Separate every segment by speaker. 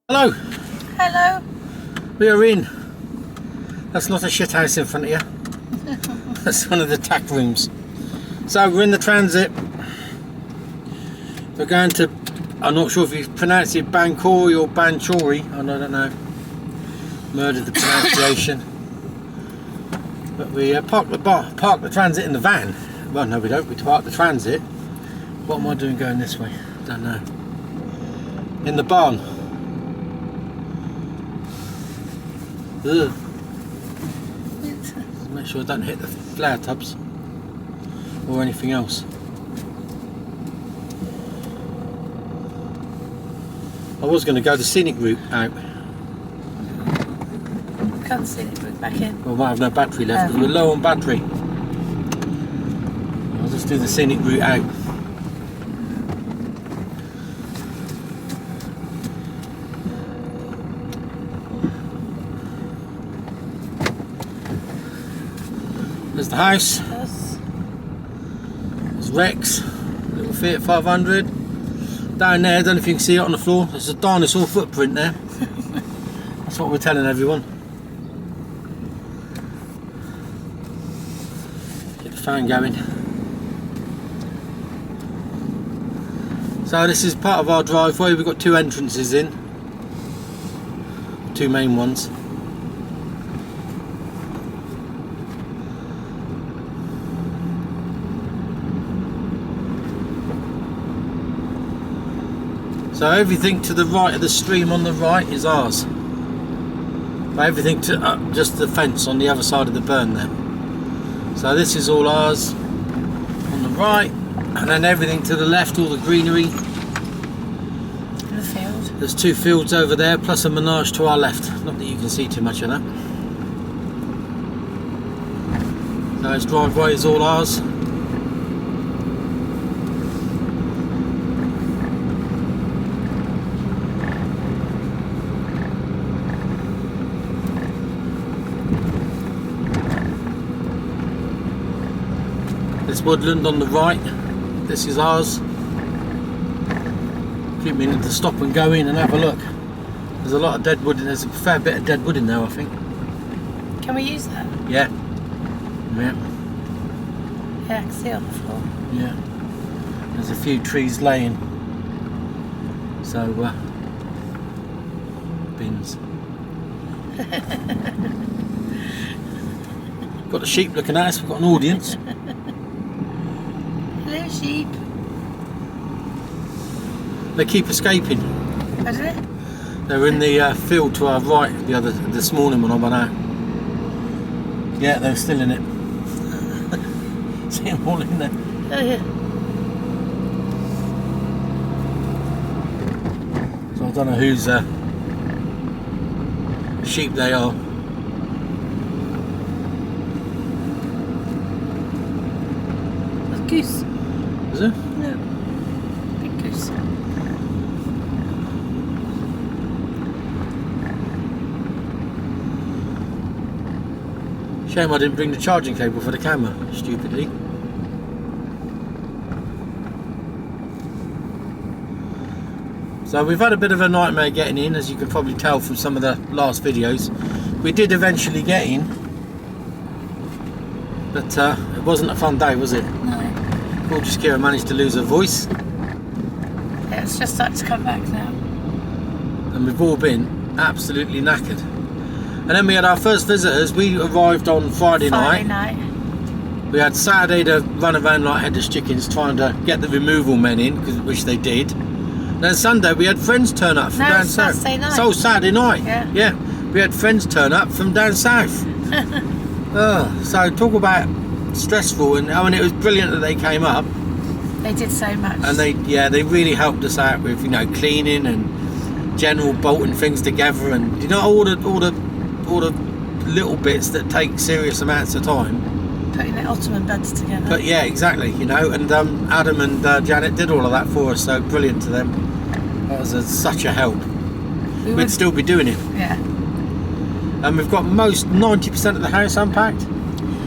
Speaker 1: Hello.
Speaker 2: Hello.
Speaker 1: We are in. That's not a shit house in front of you. That's one of the tack rooms. So we're in the transit. We're going to, I'm not sure if you pronounce it Banchory or Banchory. I don't know. Murdered the pronunciation. But we park the transit in the van. Well, no, we don't. We park the transit. What am I doing going this way? Don't know. In the barn. Ugh. Make sure I don't hit the flower tubs or anything else. I was going to go the scenic route out.
Speaker 2: Can't see it, put it back in.
Speaker 1: Well, I might have no battery left because we're low on battery. I'll just do the scenic route out. There's the house.
Speaker 2: Yes.
Speaker 1: There's Rex, little Fiat 500. Down there, I don't know if you can see it on the floor, there's a dinosaur footprint there. That's what we're telling everyone. Get the fan going. So this is part of our driveway. We've got two entrances in. Two main ones. So everything to the right of the stream on the right is ours. But everything to just the fence on the other side of the burn there. So this is all ours on the right, and then everything to the left, all the greenery.
Speaker 2: The field.
Speaker 1: There's two fields over there, plus a menage to our left. Not that you can see too much of that. So this driveway is all ours. This woodland on the right, this is ours. Keep meaning to stop and go in and have a look. There's a lot of dead wood, and there's a fair bit of dead wood in there, I think.
Speaker 2: Can we use that?
Speaker 1: Yeah. Yeah.
Speaker 2: Yeah, I can see it on the floor.
Speaker 1: Yeah. There's a few trees laying. So, bins. Got the sheep looking at us, we've got an audience.
Speaker 2: Hello, sheep.
Speaker 1: They keep escaping.
Speaker 2: What is it?
Speaker 1: They were in the field to our right this morning when I went out. Yeah, they're still in it. See them all in there.
Speaker 2: Oh, yeah.
Speaker 1: So I don't know whose sheep they are.
Speaker 2: A goose.
Speaker 1: Is it?
Speaker 2: No. Big goose.
Speaker 1: Shame I didn't bring the charging cable for the camera, stupidly. So we've had a bit of a nightmare getting in, as you can probably tell from some of the last videos. We did eventually get in, but it wasn't a fun day, was it?
Speaker 2: No.
Speaker 1: Poor Jaskira managed to lose her voice,
Speaker 2: Yeah, it's just starting to come back now.
Speaker 1: and we've all been absolutely knackered. And then we had our first visitors. We arrived on Friday
Speaker 2: Friday
Speaker 1: night.
Speaker 2: night.
Speaker 1: We had Saturday to run around like headless chickens trying to get the removal men in, which they did. Then Sunday we had friends turn up from
Speaker 2: No,
Speaker 1: down
Speaker 2: it's
Speaker 1: south.
Speaker 2: Saturday night.
Speaker 1: So Saturday night.
Speaker 2: Yeah.
Speaker 1: Yeah. We had friends turn up from down south. So talk about stressful, and I mean, it was brilliant that they came up.
Speaker 2: They did so much.
Speaker 1: And they really helped us out with, you know, cleaning and general bolting things together, and you know, all the little bits that take serious amounts of time.
Speaker 2: Putting the Ottoman beds together.
Speaker 1: But yeah, exactly, you know, and Adam and Janet did all of that for us, so brilliant to them. That was such a help. We'd still be doing it.
Speaker 2: Yeah.
Speaker 1: And we've got 90% of the house unpacked.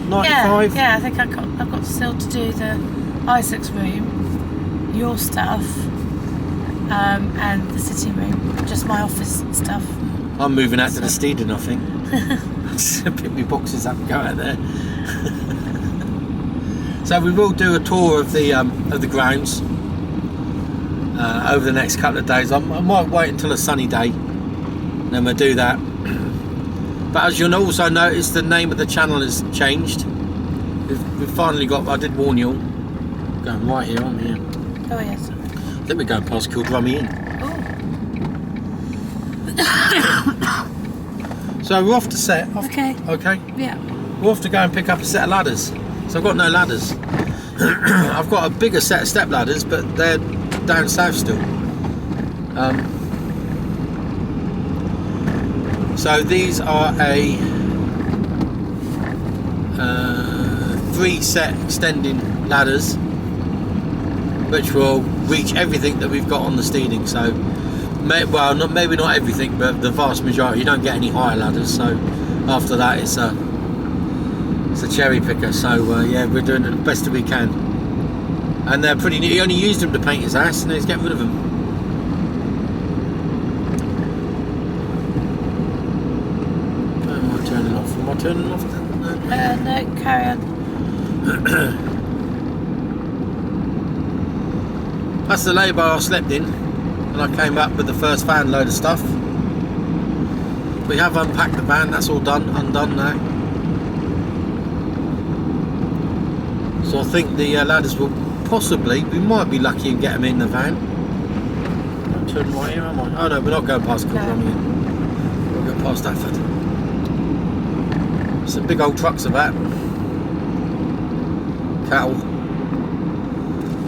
Speaker 1: 95.
Speaker 2: Yeah, I think I've got still to do the Isaac's room, your stuff, and the sitting room. Just my office stuff.
Speaker 1: I'm moving out to the Steedon, I think. Just pick my boxes up and go out there. So we will do a tour of the grounds over the next couple of days. I might wait until a sunny day, then we'll do that. But as you'll also notice, the name of the channel has changed. We've finally got. I did warn you all. Going right here, aren't we?
Speaker 2: Oh yes.
Speaker 1: I think we're going past Kildrummy Inn.
Speaker 2: Oh.
Speaker 1: So we're off to set.
Speaker 2: Okay.
Speaker 1: Okay.
Speaker 2: Yeah.
Speaker 1: We're off to go and pick up a set of ladders. So I've got no ladders. I've got a bigger set of step ladders, but they're down south still. So these are a 3-set extending ladders, which will reach everything that we've got on the steeding. So, maybe not everything, but the vast majority. You don't get any higher ladders. So after that, it's a cherry picker. So yeah, we're doing the best that we can. And they're pretty new. He only used them to paint his house, and he's getting rid of them. Am I turning off? Am I turning off?
Speaker 2: No, carry on.
Speaker 1: That's the lay-by I slept in, and I came up with the first van load of stuff. We have unpacked the van. That's all undone now. So I think the ladders will possibly, we might be lucky and get them in the van. I'm turning right here, am I? Oh no, we're not going past Kildrummy Inn. We'll go past Stafford. Some big old trucks about. Cattle.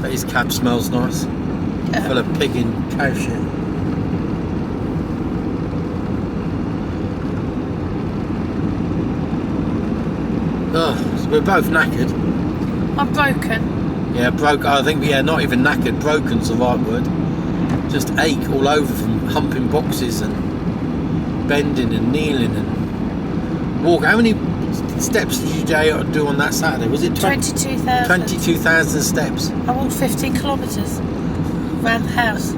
Speaker 1: But his cab smells nice.
Speaker 2: Yeah.
Speaker 1: Full of pig and cow shit. Oh, so we're both knackered.
Speaker 2: I'm broken.
Speaker 1: Yeah, I think, not even knackered, broken's the right word. Just ache all over from humping boxes and bending and kneeling and walking. How many steps did you do on that Saturday? Was it
Speaker 2: 22,000.
Speaker 1: 22,000 steps?
Speaker 2: I walked 15 kilometres around the house.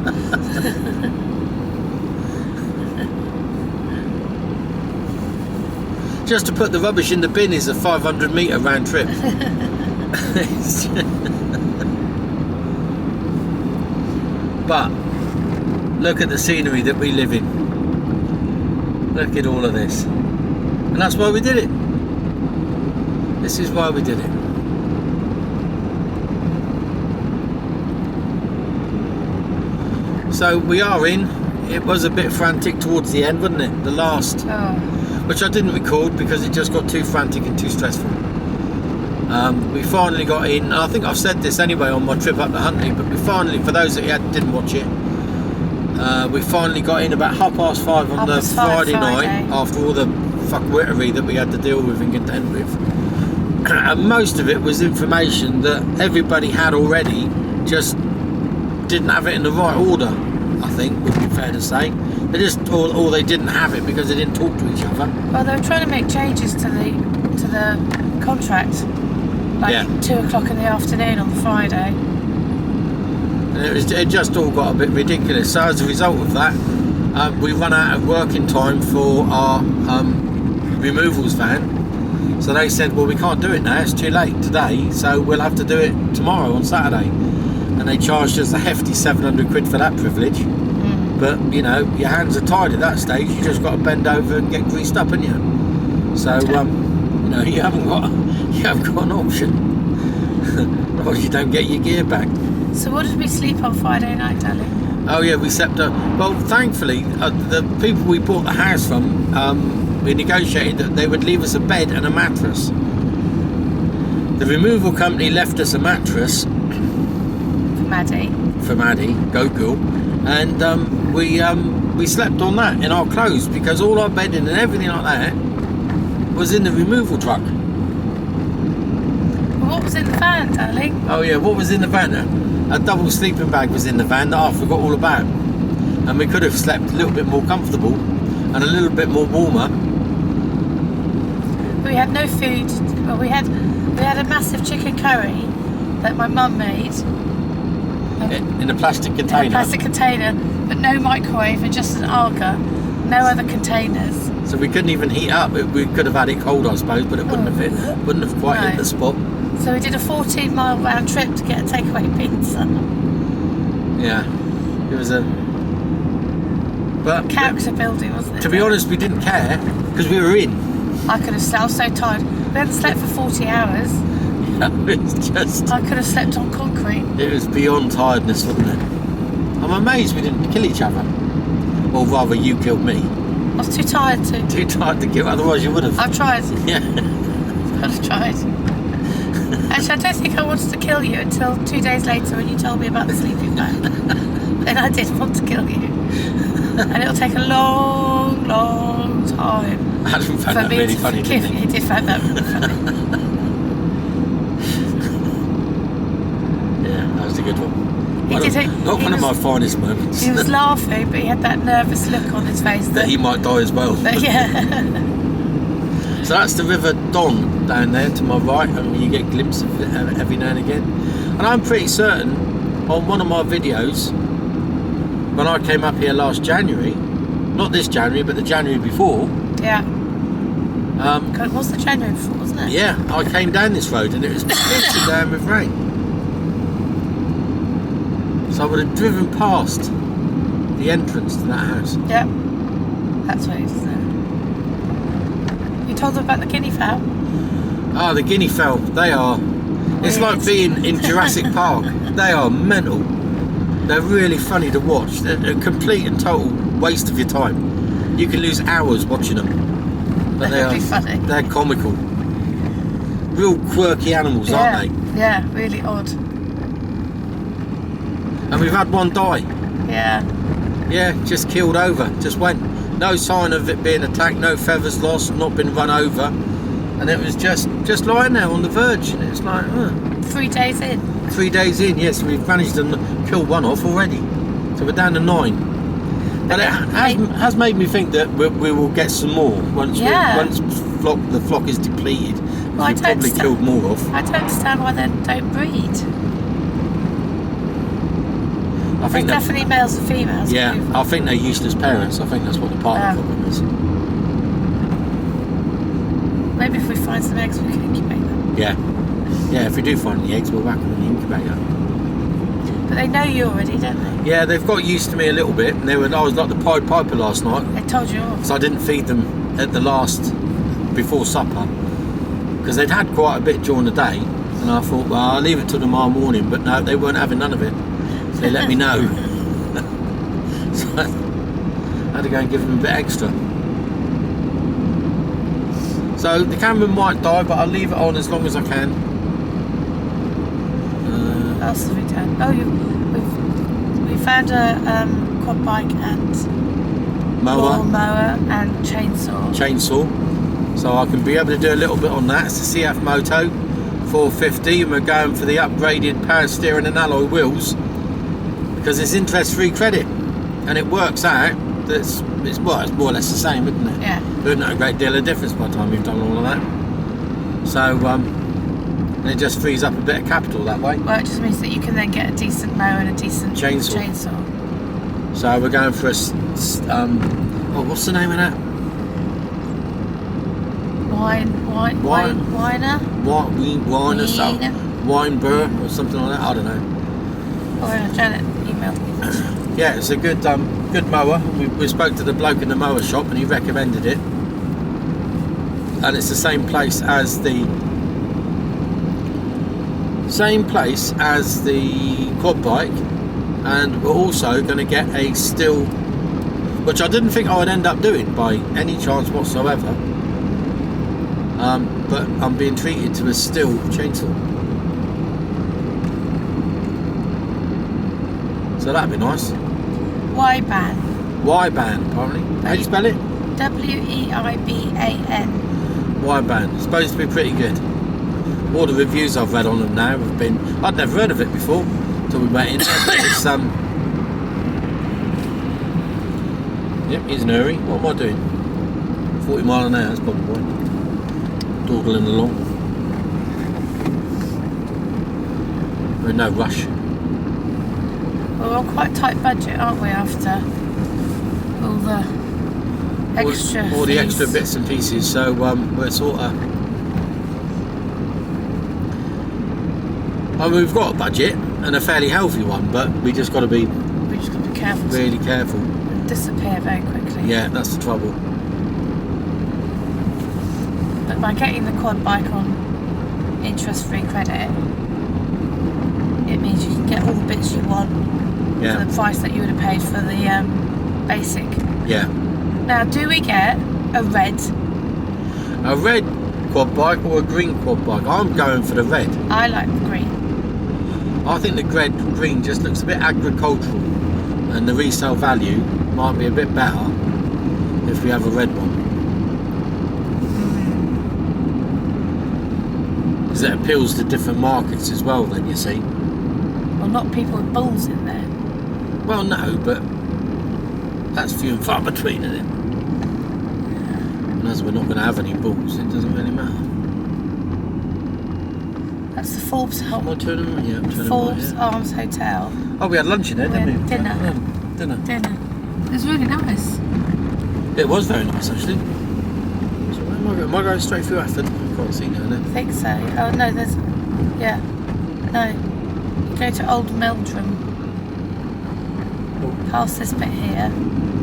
Speaker 1: Just to put the rubbish in the bin is a 500-metre round trip. But look at the scenery that we live in. Look at all of this. And that's why we did it. This is why we did it. So we are in. It was a bit frantic towards the end, wasn't it? The last, which I didn't record because it just got too frantic and too stressful. We finally got in. I think I've said this anyway on my trip up to Huntley, but we finally, for those that didn't watch it, we finally got in about 5:30 on the Friday night after all the fuckwittery that we had to deal with and contend with. And most of it was information that everybody had already, just didn't have it in the right order, I think would be fair to say. They just, or they didn't have it because they didn't talk to each other.
Speaker 2: Well, they were trying to make changes to the contract, like 2 o'clock in the afternoon on the Friday.
Speaker 1: And it just all got a bit ridiculous. So as a result of that, we run out of working time for our removals van. So they said, well, we can't do it now, it's too late today, so we'll have to do it tomorrow on Saturday. And they charged us a hefty 700 quid for that privilege. But you know, your hands are tied at that stage. You just got to bend over and get greased up, haven't you? So you know, you haven't got an option. Or you don't get your gear back.
Speaker 2: So what did we sleep on Friday night, darling?
Speaker 1: Oh yeah, we slept. Well, thankfully, the people we bought the house from, we negotiated that they would leave us a bed and a mattress. The removal company left us a mattress
Speaker 2: For Maddie,
Speaker 1: go girl, and we slept on that in our clothes because all our bedding and everything like that was in the removal truck.
Speaker 2: Well, what was in the van, darling?
Speaker 1: Oh yeah, what was in the van? A double sleeping bag was in the van that I forgot all about, and we could have slept a little bit more comfortable and a little bit more warmer.
Speaker 2: We had no food. Well, we had a massive chicken curry that my mum made
Speaker 1: In a plastic container.
Speaker 2: in a plastic container, but no microwave and just an Arga, no other containers.
Speaker 1: So we couldn't even heat up. We could have had it cold, I suppose, but it wouldn't have quite hit the spot.
Speaker 2: So we did a 14-mile round trip to get a takeaway pizza.
Speaker 1: Yeah, it was a. But
Speaker 2: Character building, wasn't it?
Speaker 1: to be honest, we didn't care because we were in.
Speaker 2: I could have slept. I was so tired. We hadn't slept for 40 hours.
Speaker 1: It's just.
Speaker 2: I could have slept on concrete.
Speaker 1: It was beyond tiredness, wasn't it? I'm amazed we didn't kill each other, or rather, you killed me.
Speaker 2: I was too tired to.
Speaker 1: Too tired to kill, otherwise you would have.
Speaker 2: I've tried.
Speaker 1: Yeah.
Speaker 2: I've tried. Actually, I don't think I wanted to kill you until 2 days later when you told me about the sleeping bag. Then I did want to kill you. And it'll take a long, long time
Speaker 1: Adam found
Speaker 2: for
Speaker 1: that
Speaker 2: me
Speaker 1: really
Speaker 2: to
Speaker 1: funny,
Speaker 2: forgive
Speaker 1: didn't
Speaker 2: you.
Speaker 1: he?
Speaker 2: He did find that really funny.
Speaker 1: Yeah, that was a good one. Not one of my finest moments.
Speaker 2: He was laughing, but he had that nervous look on his face.
Speaker 1: That he might die as well.
Speaker 2: Yeah.
Speaker 1: So that's the River Don down there to my right, and you get a glimpse of it every now and again. And I'm pretty certain on one of my videos, when I came up here last January, not this January, but the January before.
Speaker 2: Yeah. It was the January before, wasn't it?
Speaker 1: Yeah, I came down this road and it was pissing down with rain. So I would have driven past the entrance to that house.
Speaker 2: Yeah. That's what it is there. You told them about the guinea fowl?
Speaker 1: Ah, the guinea fowl, they are. It's like being in Jurassic Park. They are mental. They're really funny to watch. They're a complete and total waste of your time. You can lose hours watching them. But
Speaker 2: They're really funny.
Speaker 1: They're comical. Real quirky animals, aren't they?
Speaker 2: Yeah, really odd.
Speaker 1: And we've had one die.
Speaker 2: Yeah.
Speaker 1: Yeah, just keeled over. Just went. No sign of it being attacked, no feathers lost, not been run over. And it was just lying there on the verge. And it's like,
Speaker 2: 3 days in.
Speaker 1: 3 days in, yes, we've managed to kill one off already. So we're down to 9. But it has made me think that we will get some more once the flock is depleted.
Speaker 2: Well,
Speaker 1: We've probably killed more off.
Speaker 2: I don't understand why they don't breed.
Speaker 1: I think
Speaker 2: There's definitely males and females.
Speaker 1: Yeah, I think they're useless parents. I think that's what the part of the problem is.
Speaker 2: Maybe if we find some eggs, we can incubate them.
Speaker 1: Yeah. Yeah, if we do find the eggs, we'll whack them in the incubator.
Speaker 2: But they know you already, don't they?
Speaker 1: Yeah, they've got used to me a little bit. And I was like the Pied Piper last night.
Speaker 2: They told you off.
Speaker 1: So I didn't feed them at the last, before supper. Because they'd had quite a bit during the day. And I thought, well, I'll leave it till tomorrow morning. But no, they weren't having none of it. So they let me know. So I had to go and give them a bit extra. So the camera might die, but I'll leave it on as long as I can.
Speaker 2: What else have we done? Oh, we found a quad bike and
Speaker 1: Mower
Speaker 2: and chainsaw.
Speaker 1: So I can be able to do a little bit on that. It's a CF Moto 450, and we're going for the upgraded power steering and alloy wheels because it's interest-free credit, and it works out. It's more or less the same, isn't it?
Speaker 2: Yeah.
Speaker 1: There's not a great deal of difference by the time you've done all of that. So it just frees up a bit of capital that way.
Speaker 2: Well, it just means that you can then get a decent mower and a decent chainsaw.
Speaker 1: So we're going for what's the name of that? Wine or something like that. I don't know.
Speaker 2: Oh, Janet emailed me.
Speaker 1: Yeah, it's a good mower. We spoke to the bloke in the mower shop and he recommended it. And it's the same place as the quad bike, and we're also going to get a still, which I didn't think I would end up doing by any chance whatsoever, but I'm being treated to a still chainsaw, so that'd be nice.
Speaker 2: Weiban.
Speaker 1: Weiban, apparently. How do you spell it?
Speaker 2: Weiban.
Speaker 1: Weiban. It's supposed to be pretty good. All the reviews I've read on them now have been, I'd never heard of it before until we went in there. It's yep, he's an hurry. What am I doing? 40 mile an hour, that's probably why. Dawdling along. We're in no rush.
Speaker 2: Well, we're on quite a tight budget, aren't we, after all the extra
Speaker 1: all the
Speaker 2: fees.
Speaker 1: extra bits and pieces, so we're sort of, I mean, we've got a budget and a fairly healthy one, but we just got to be
Speaker 2: Careful.
Speaker 1: really careful.
Speaker 2: Disappear very quickly.
Speaker 1: Yeah, that's the trouble.
Speaker 2: But by getting the quad bike on interest-free credit, it means you can get all the bits you want
Speaker 1: Yeah.
Speaker 2: for the price that you would have paid for the basic.
Speaker 1: Yeah.
Speaker 2: Now, do we get a red?
Speaker 1: A red quad bike or a green quad bike? I'm going for the red.
Speaker 2: I like the green.
Speaker 1: I think the green just looks a bit agricultural, and the resale value might be a bit better if we have a red one. Because it appeals to different markets as well, then, you see.
Speaker 2: Well, not people with bulls in there.
Speaker 1: Well, no, but that's few and far between, isn't it? And as we're not going to have any bulls, it doesn't really matter.
Speaker 2: That's the Forbes
Speaker 1: Am I turning right? Yeah, I'm turning
Speaker 2: Forbes
Speaker 1: right, yeah.
Speaker 2: Arms Hotel.
Speaker 1: Oh, we had lunch in there, didn't we?
Speaker 2: Dinner.
Speaker 1: Dinner.
Speaker 2: Dinner. It was really nice.
Speaker 1: It was very nice, actually. So where am I going? Am I going straight through Afford? I can't see now,
Speaker 2: I think so. Oh no, there's. Yeah. No. You go to Old Meldrum.
Speaker 1: Oh.
Speaker 2: Past this bit here.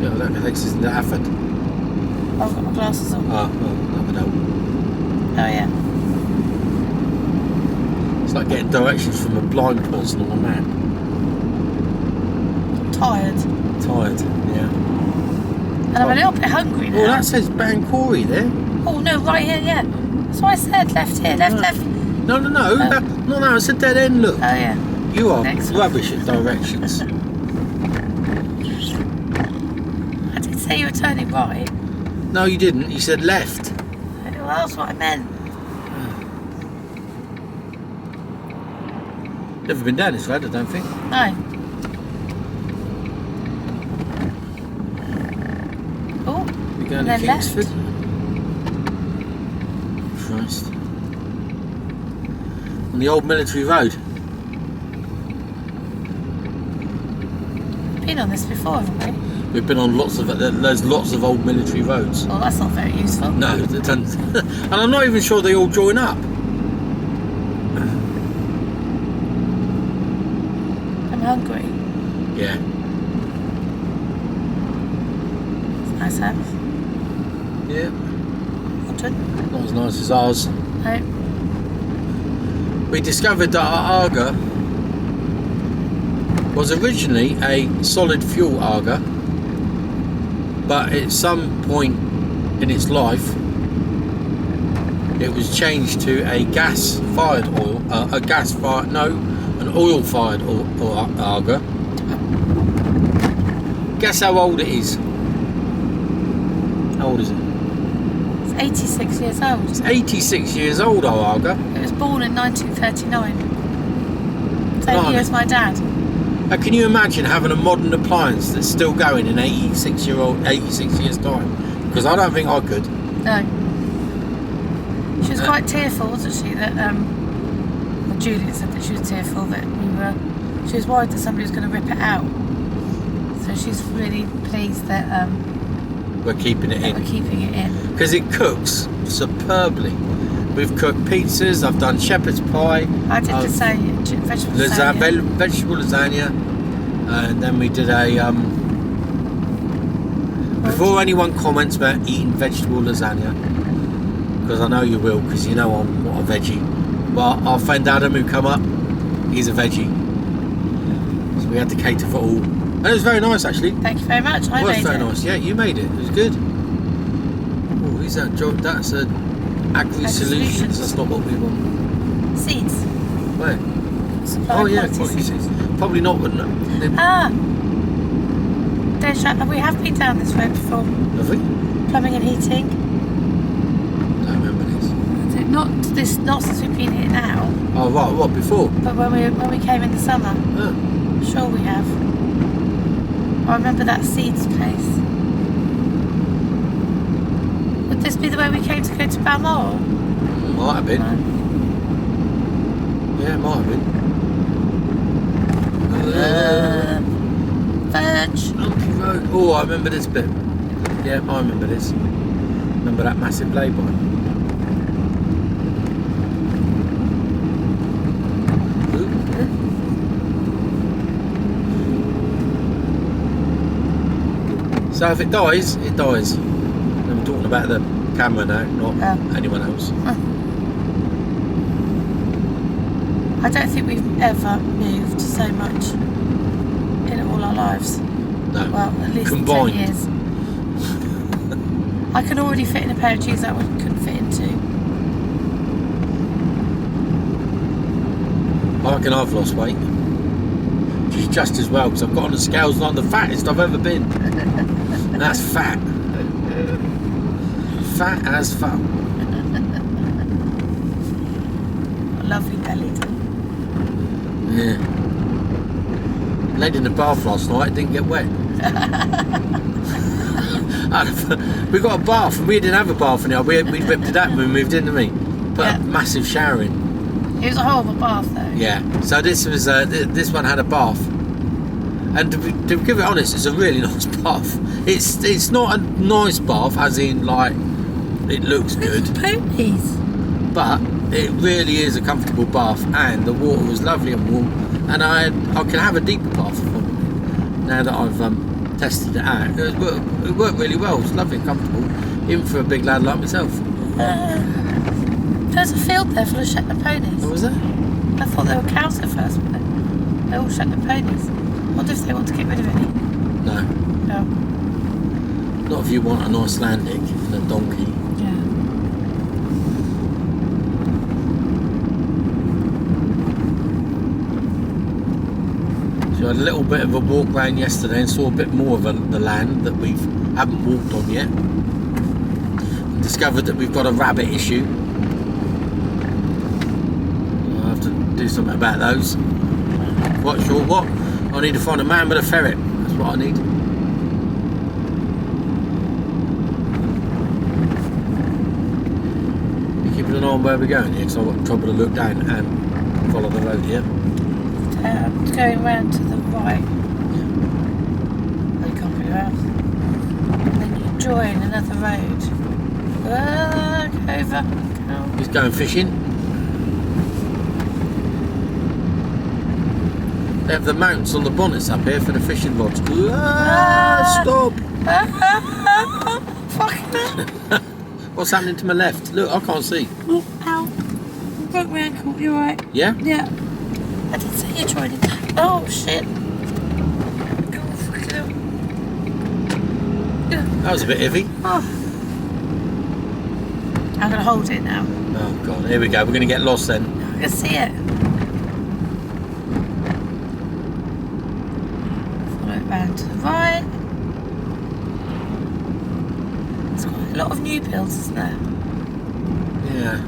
Speaker 1: Yeah, that takes us into Afford.
Speaker 2: Oh, I've got my glasses on.
Speaker 1: Oh, well, that would help.
Speaker 2: Oh yeah.
Speaker 1: It's like getting directions from a blind person on a map.
Speaker 2: Tired.
Speaker 1: Tired, yeah.
Speaker 2: And I'm a little bit hungry now.
Speaker 1: Oh, that says Bancory there.
Speaker 2: Oh no, right here, yeah. That's what I said. Left here, left,
Speaker 1: No.
Speaker 2: left.
Speaker 1: No, no, it's a dead end, look.
Speaker 2: Oh yeah.
Speaker 1: You are
Speaker 2: Next one.
Speaker 1: rubbish at directions.
Speaker 2: I did say you were turning right.
Speaker 1: No, you didn't. You said left.
Speaker 2: Well, that's what I meant.
Speaker 1: Never been down this road, I don't think.
Speaker 2: No. Oh.
Speaker 1: We're going
Speaker 2: And
Speaker 1: to
Speaker 2: then left.
Speaker 1: Kingsford. Christ. On the old military road.
Speaker 2: Been on this before, haven't we?
Speaker 1: We've been on lots of, there's lots of old military roads.
Speaker 2: Well, that's not very useful.
Speaker 1: No, it doesn't. And I'm not even sure they all join up.
Speaker 2: I'm hungry.
Speaker 1: Yeah.
Speaker 2: It's a nice house.
Speaker 1: Yeah.
Speaker 2: Modern.
Speaker 1: Not as nice as ours.
Speaker 2: No.
Speaker 1: We discovered that our Aga was originally a solid fuel Aga, but at some point in its life it was changed to a gas-fired oil, an oil-fired Aga. Guess how old it is? How old is it?
Speaker 2: It's 86 years old.
Speaker 1: It's 86 years old, our Aga.
Speaker 2: It was born in 1939. Same
Speaker 1: Blimey.
Speaker 2: year as my dad.
Speaker 1: Now, can you imagine having a modern appliance that's still going in 86 years time? Because I don't think I could.
Speaker 2: No. She was quite tearful, wasn't she? That well, Juliet said that she was tearful that she was worried that somebody was going to rip it out. So she's really pleased that
Speaker 1: We're keeping it
Speaker 2: we're
Speaker 1: in.
Speaker 2: keeping it in.
Speaker 1: Because it cooks superbly. We've cooked pizzas, I've done shepherd's pie.
Speaker 2: I did vegetable lasagna.
Speaker 1: Vegetable lasagna. And then we did a... before anyone comments about eating vegetable lasagna, because I know you will, because you know I'm not a veggie. But our friend Adam who come up, he's a veggie. So we had to cater for all. And it was very nice actually.
Speaker 2: Thank you very much. I
Speaker 1: It was
Speaker 2: made
Speaker 1: very
Speaker 2: it.
Speaker 1: nice. Yeah, you made it. It was good. Oh, who's that job? That's a Acre Solutions. That's not what we want.
Speaker 2: Seeds.
Speaker 1: Where?
Speaker 2: Supply
Speaker 1: Oh yeah,
Speaker 2: quality
Speaker 1: quality
Speaker 2: seeds.
Speaker 1: seeds. Probably not, wouldn't it?
Speaker 2: Ah. We have been down this road before.
Speaker 1: Have we?
Speaker 2: Plumbing and heating.
Speaker 1: Don't remember this.
Speaker 2: Not since we've been here now,
Speaker 1: Oh right, what before?
Speaker 2: but when we came in the summer.
Speaker 1: Oh.
Speaker 2: Sure we have. I remember that seeds place. Would this be the way we came to go to Balmoral?
Speaker 1: Might have been.
Speaker 2: No.
Speaker 1: Yeah, it might have been.
Speaker 2: Verge.
Speaker 1: Lumpy Road. Oh, I remember this bit. Yeah, I remember this. Remember that massive lay-by? So if it dies, it dies. I'm talking about the camera now, not anyone else.
Speaker 2: I don't think we've ever moved so much in all our lives.
Speaker 1: No.
Speaker 2: Well, at least
Speaker 1: Combined.
Speaker 2: 10 years. I can already fit in a pair of jeans that I couldn't fit into.
Speaker 1: I reckon I've lost weight. Just as well, because I've got on the scales and I'm the fattest I've ever been. And that's fat. Fat as fuck.
Speaker 2: Lovely belly.
Speaker 1: Yeah. Laid in the bath last night, it didn't get wet. We got a bath and we didn't have a bath in here. We ripped it out when we moved in, didn't we? Put a massive shower in.
Speaker 2: It was a hell of a bath though.
Speaker 1: Yeah. So this was this one had a bath. And to give it honest, it's a really nice bath. It's not a nice bath, as in like it looks good,
Speaker 2: Ponies.
Speaker 1: but it really is a comfortable bath, and the water was lovely and warm. And I can have a deeper bath now that I've tested it out. It worked really well. It's lovely and comfortable, even for a big lad like myself.
Speaker 2: There's a field there full of Shetland ponies.
Speaker 1: What was that?
Speaker 2: I thought they were cows at first, but they're all Shetland ponies. I wonder if they want to get rid of any.
Speaker 1: No.
Speaker 2: No.
Speaker 1: Not if you want a nice landing and a donkey.
Speaker 2: Yeah.
Speaker 1: So I had a little bit of a walk round yesterday and saw a bit more of the land that we haven't walked on yet. And discovered that we've got a rabbit issue. I'll have to do something about those. Quite sure what. I need to find a man with a ferret. That's what I need. You keeping an eye on where we're going here, because I've got trouble to look down and follow the road here.
Speaker 2: Going round to the right. The concrete house. And then you join another road. Over.
Speaker 1: He's going fishing. They have the mounts on the bonnets up here for the fishing rods. Stop!
Speaker 2: Fucking
Speaker 1: What's happening to my left? Look, I can't see.
Speaker 2: oh, ow. Broke my ankle, you alright?
Speaker 1: Yeah?
Speaker 2: Yeah. I didn't say you tried it. Oh shit. Go fucking hell.
Speaker 1: That was a bit heavy.
Speaker 2: Oh. I'm gonna hold it now.
Speaker 1: Oh god, here we go. We're going to get lost then.
Speaker 2: I can see it. Follow it round to the right. There's quite a lot of new builds, isn't there?
Speaker 1: Yeah.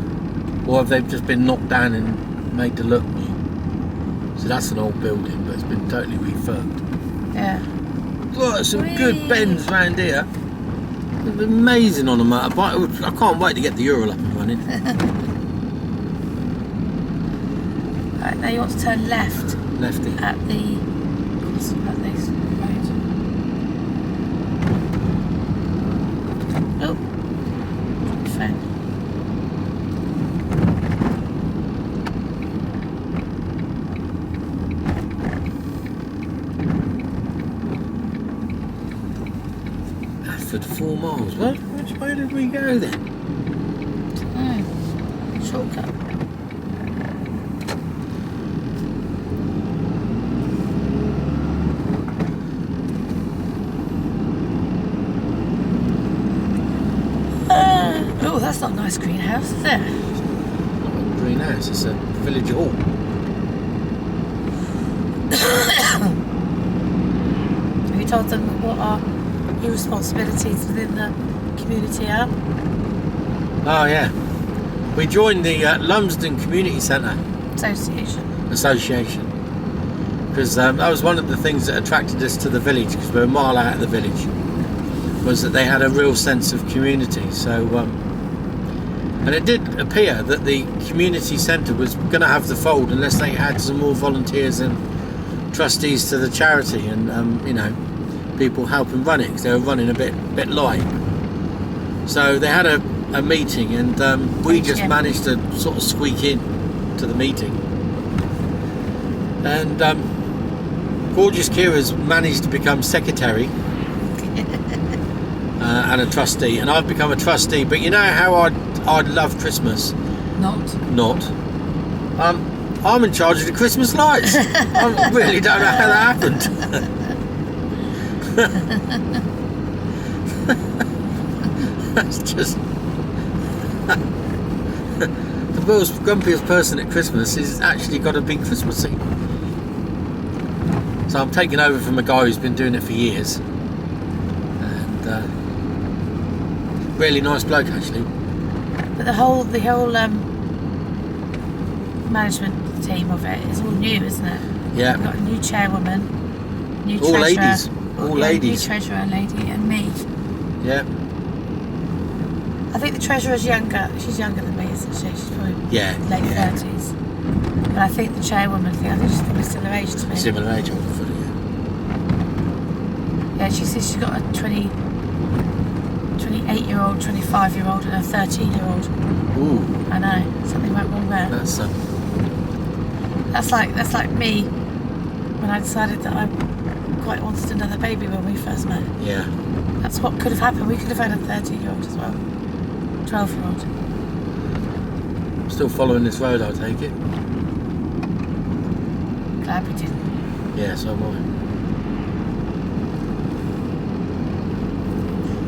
Speaker 1: Or have they just been knocked down and made to look new? So that's an old building, but it's been totally refurbed.
Speaker 2: Yeah.
Speaker 1: Oh, some good bends round here. It's amazing on a motorbike. I can't wait to get the Ural up and running.
Speaker 2: Right, now you want to turn left
Speaker 1: Lefty.
Speaker 2: at this road. Oh. Phone.
Speaker 1: After 4 miles. Which way did we go then?
Speaker 2: Shortcut. that's not a nice greenhouse, is it?
Speaker 1: Not a greenhouse, it's a village hall.
Speaker 2: Have you told them what our new responsibilities within the community are?
Speaker 1: Oh yeah. We joined the Lumsden Community Centre Association. Because that was one of the things that attracted us to the village, because we're a mile out of the village, was that they had a real sense of community. So and it did appear that the community centre was going to have to fold unless they had some more volunteers and trustees to the charity, and you know, people helping run it, because they were running a bit light. So they had a meeting, and we just managed to sort of squeak in to the meeting, and gorgeous Kira's managed to become secretary and a trustee, and I've become a trustee. But you know how I'd love Christmas? Not. I'm in charge of the Christmas lights. I really don't know how that happened. That's just the world's grumpiest person at Christmas is actually got to be Christmassy. So I'm taking over from a guy who's been doing it for years, and really nice bloke actually.
Speaker 2: But the whole management team of it is all new, isn't it?
Speaker 1: Yeah.
Speaker 2: We've got a new chairwoman, new
Speaker 1: All
Speaker 2: treasurer,
Speaker 1: ladies.
Speaker 2: new treasurer lady, and me.
Speaker 1: Yeah.
Speaker 2: I think the treasurer's younger. She's younger than me, isn't she? She's probably late 30s. But I think the chairwoman, I think she's probably similar age to me.
Speaker 1: Similar age, I would have thought,
Speaker 2: Yeah, she says she's got a 28-year-old, 25-year-old, and a 13-year-old.
Speaker 1: Ooh.
Speaker 2: I know, something went wrong there. That's like me when I decided that I quite wanted another baby when we first met.
Speaker 1: Yeah.
Speaker 2: That's what could have happened. We could have had a 13-year-old as well, 12-year-old.
Speaker 1: Still following this road, I take it.
Speaker 2: Glad we didn't.
Speaker 1: Yeah, so am I.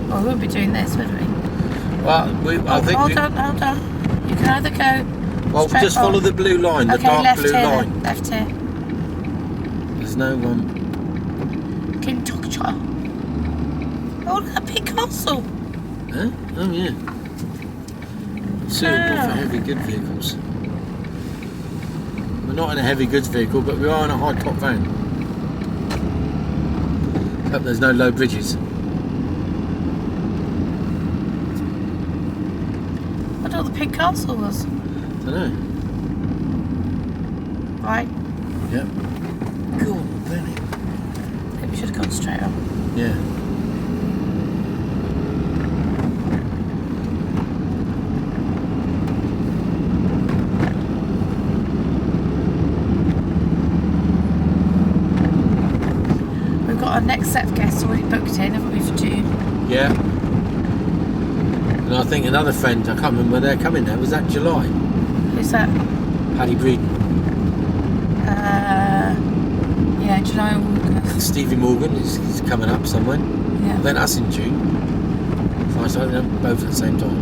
Speaker 2: Well, we wouldn't be doing this, would we?
Speaker 1: Well,
Speaker 2: Hold on. You can either go.
Speaker 1: Well, just follow the blue line, the dark
Speaker 2: left
Speaker 1: blue
Speaker 2: here,
Speaker 1: line.
Speaker 2: Left here.
Speaker 1: There's no one.
Speaker 2: Kintockcha. Oh, look at that big castle.
Speaker 1: Huh? Oh yeah. Suitable for heavy goods vehicles. We're not in a heavy goods vehicle, but we are in a high top van. Hope there's no low bridges.
Speaker 2: I thought the pink castle was.
Speaker 1: Dunno.
Speaker 2: Right.
Speaker 1: Yep. Go on, Benny.
Speaker 2: I think we should have gone straight on.
Speaker 1: Yeah.
Speaker 2: We've got our next set of guests already booked in, haven't we, for June?
Speaker 1: Yeah. And I think another friend, I can't remember when they're coming now, was that July?
Speaker 2: Who's that?
Speaker 1: Paddy Breeden.
Speaker 2: Yeah, July or August.
Speaker 1: Stevie Morgan is coming up somewhere.
Speaker 2: Yeah.
Speaker 1: Then us in June. So I started them both at the same time.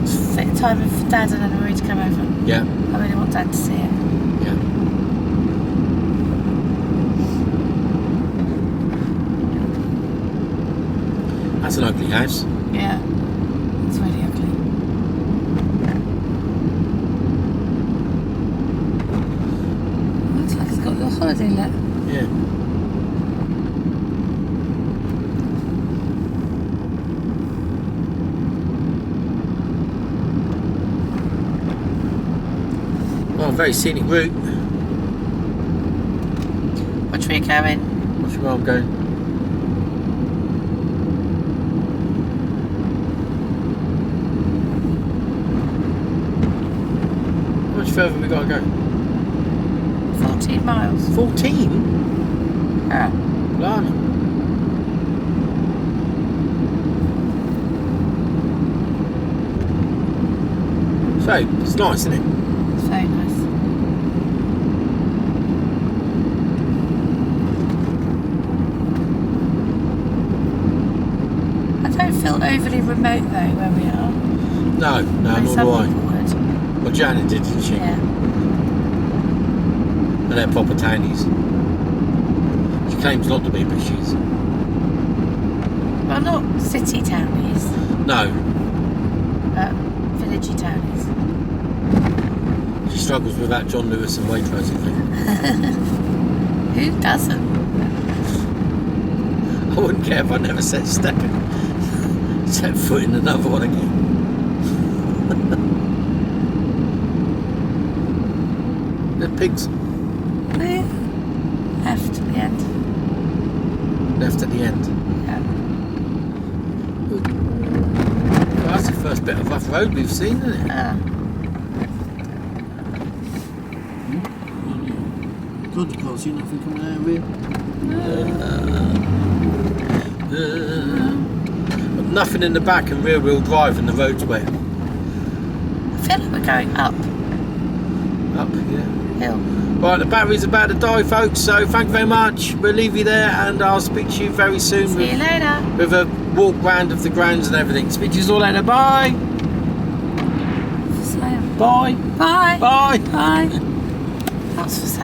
Speaker 2: It's fit time for Dad and Anna Marie to come over.
Speaker 1: Yeah.
Speaker 2: I really want Dad to see it.
Speaker 1: Yeah. That's an ugly house.
Speaker 2: Yeah. It's really ugly. Looks like it's got a little holiday let.
Speaker 1: Yeah. Well, a very scenic route.
Speaker 2: Which way are you going?
Speaker 1: Watch where I'm going. How much further have we got to go?
Speaker 2: 14 miles.
Speaker 1: 14?
Speaker 2: Yeah.
Speaker 1: Blimey. So, it's nice, isn't it?
Speaker 2: It's very nice. don't feel overly remote though where we are.
Speaker 1: No, nor do
Speaker 2: Some
Speaker 1: I.
Speaker 2: people would.
Speaker 1: Well, Janet did, didn't she?
Speaker 2: Yeah.
Speaker 1: And they're proper townies. She claims not to be, but she's.
Speaker 2: Well, not city townies,
Speaker 1: No,
Speaker 2: but villagey townies.
Speaker 1: she struggles with that John Lewis and Waitrose thing.
Speaker 2: Who doesn't?
Speaker 1: I wouldn't care if I never set foot in another one again. The pigs
Speaker 2: Yeah. Left at the end.
Speaker 1: left at the end.
Speaker 2: Yeah.
Speaker 1: Well, that's the first bit of rough road we've seen, isn't it? God, you can't see nothing coming out of here. Nothing in the back and rear wheel drive and the road's wet.
Speaker 2: I feel like we're going up
Speaker 1: Up, yeah.
Speaker 2: hill.
Speaker 1: Right, the battery's about to die, folks, so thank you very much. We'll leave you there and I'll speak to you very soon
Speaker 2: See you later.
Speaker 1: with a walk round of the grounds and everything. Speak to you all later. Bye.
Speaker 2: For sale.
Speaker 1: Bye.
Speaker 2: Bye.
Speaker 1: Bye.
Speaker 2: Bye. That's for sale.